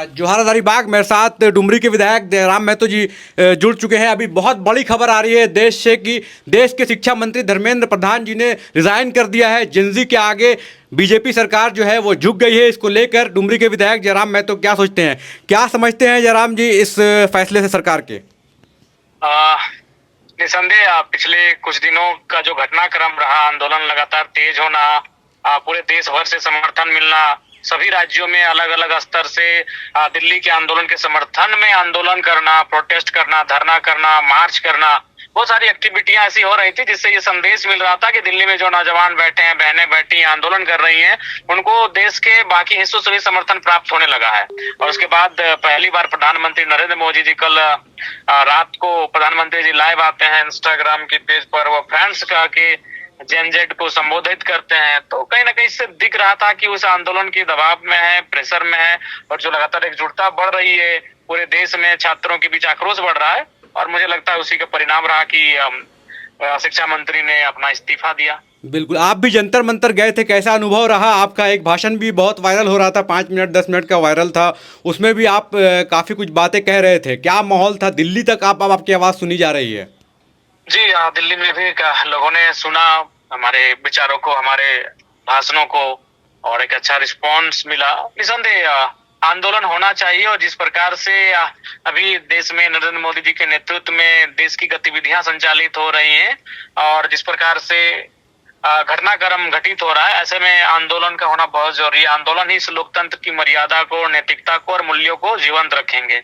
जोहार हजारीबाग मेरे साथ डुमरी के विधायक जयराम महतो जी जुड़ चुके हैं। अभी बहुत बड़ी खबर आ रही है देश से कि देश के शिक्षा मंत्री धर्मेंद्र प्रधान जी ने रिजाइन कर दिया है। जिंजी के आगे बीजेपी सरकार जो है वो झुक गई है। इसको लेकर डुमरी के विधायक जयराम महतो क्या सोचते हैं, क्या समझते हैं जयराम जी इस फैसले से सरकार के? निसंदेह पिछले कुछ दिनों का जो घटनाक्रम रहा, आंदोलन लगातार तेज होना, पूरे देश भर से समर्थन मिलना, सभी राज्यों में अलग अलग स्तर से दिल्ली के आंदोलन के समर्थन में आंदोलन करना, प्रोटेस्ट करना, धरना करना, मार्च करना, बहुत सारी एक्टिविटियां ऐसी हो रही थी जिससे ये संदेश मिल रहा था कि दिल्ली में जो नौजवान बैठे हैं, बहनें बैठी आंदोलन कर रही हैं, उनको देश के बाकी हिस्सों से भी समर्थन प्राप्त होने लगा है। और उसके बाद पहली बार प्रधानमंत्री नरेंद्र मोदी जी कल रात को प्रधानमंत्री जी लाइव आते हैं इंस्टाग्राम के पेज पर, वो फ्रेंड्स कह के जेनजेड को संबोधित करते हैं। तो कहीं ना कहीं इससे दिख रहा था कि उस आंदोलन के दबाव में है, प्रेशर में है, और जो लगातार एकजुटता बढ़ रही है पूरे देश में, छात्रों के बीच आक्रोश बढ़ रहा है, और मुझे लगता है उसी का परिणाम रहा कि शिक्षा मंत्री ने अपना इस्तीफा दिया। बिल्कुल, आप भी जंतर मंतर गए थे, कैसा अनुभव रहा आपका? एक भाषण भी बहुत वायरल हो रहा था, 5 मिनट 10 मिनट का वायरल था, उसमें भी आप काफी कुछ बातें कह रहे थे। क्या माहौल था? दिल्ली तक आपकी आवाज सुनी जा रही है? जी दिल्ली में भी लोगों ने सुना हमारे विचारों को, हमारे भाषणों को, और एक अच्छा रिस्पांस मिला। निसंदेह आंदोलन होना चाहिए, और जिस प्रकार से अभी देश में नरेंद्र मोदी जी के नेतृत्व में देश की गतिविधियां संचालित हो रही हैं, और जिस प्रकार से घटनाक्रम घटित हो रहा है, ऐसे में आंदोलन का होना बहुत जरूरी है। आंदोलन ही इस लोकतंत्र की मर्यादा को, नैतिकता को और मूल्यों को जीवंत रखेंगे।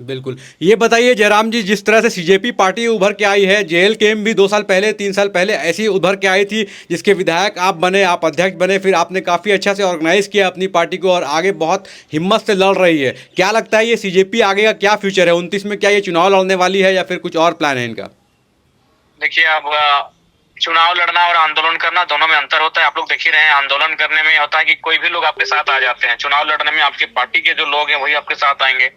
बिल्कुल, ये बताइए जयराम जी, जिस तरह से सीजेपी पार्टी उभर के आई है, जेएलकेएम भी 2 साल पहले 3 साल पहले ऐसी उभर के आई थी, जिसके विधायक आप बने, आप अध्यक्ष बने, फिर आपने काफ़ी अच्छा से ऑर्गेनाइज किया अपनी पार्टी को और आगे बहुत हिम्मत से लड़ रही है। क्या लगता है ये सीजेपी आगे का क्या फ्यूचर है? 29 में क्या ये चुनाव लड़ने वाली है या फिर कुछ और प्लान है इनका? देखिए, अब चुनाव लड़ना और आंदोलन करना दोनों में अंतर होता है। आप लोग देख ही रहे हैं, आंदोलन करने में होता है कि कोई भी लोग आपके साथ आ जाते हैं, चुनाव लड़ने में आपकी पार्टी के जो लोग हैं वही आपके साथ आएंगे।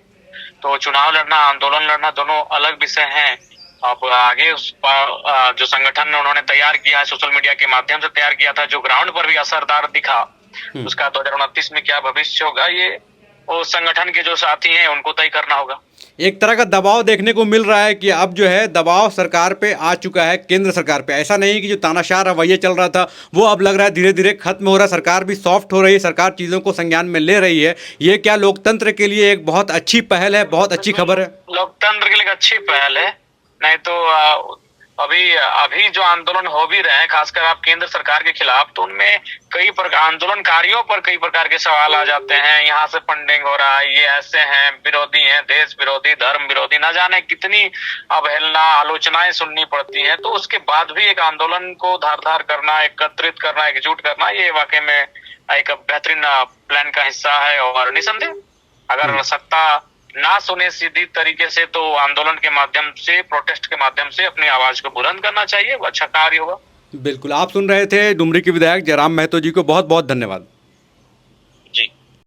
तो चुनाव लड़ना, आंदोलन लड़ना दोनों अलग विषय हैं। अब आगे जो संगठन उन्होंने तैयार किया है, सोशल मीडिया के माध्यम से तैयार किया था, जो ग्राउंड पर भी असरदार दिखा, उसका 2029 में क्या भविष्य होगा, ये वो संगठन के जो साथी हैं उनको तय करना होगा। एक तरह का दबाव देखने को मिल रहा है कि अब जो है दबाव सरकार पे आ चुका है, केंद्र सरकार पे। ऐसा नहीं कि जो तानाशाह रवैया चल रहा था वो अब लग रहा है धीरे धीरे खत्म हो रहा है, सरकार भी सॉफ्ट हो रही है, सरकार चीज़ों को संज्ञान में ले रही है। ये क्या लोकतंत्र के लिए एक बहुत अच्छी पहल है, बहुत अच्छी खबर है? लोकतंत्र के लिए अच्छी पहल है। नहीं तो अभी जो आंदोलन हो भी रहे हैं, खासकर आप केंद्र सरकार के खिलाफ, तो उनमें कई प्रकार आंदोलनकारियों पर कई प्रकार के सवाल आ जाते हैं। यहाँ से फंडिंग हो रहा है, ये ऐसे हैं, विरोधी हैं, देश विरोधी, धर्म विरोधी, ना जाने कितनी अवहेलना, आलोचनाएं सुननी पड़ती हैं। तो उसके बाद भी एक आंदोलन को धार करना, एकत्रित करना, एकजुट करना, ये वाकई में एक बेहतरीन प्लान का हिस्सा है। और निसंदेह अगर सत्ता ना सुने सीधी तरीके से, तो आंदोलन के माध्यम से, प्रोटेस्ट के माध्यम से अपनी आवाज को बुलंद करना चाहिए, वो अच्छा कार्य होगा। बिल्कुल, आप सुन रहे थे डुमरी के विधायक जयराम महतो जी को। बहुत बहुत धन्यवाद।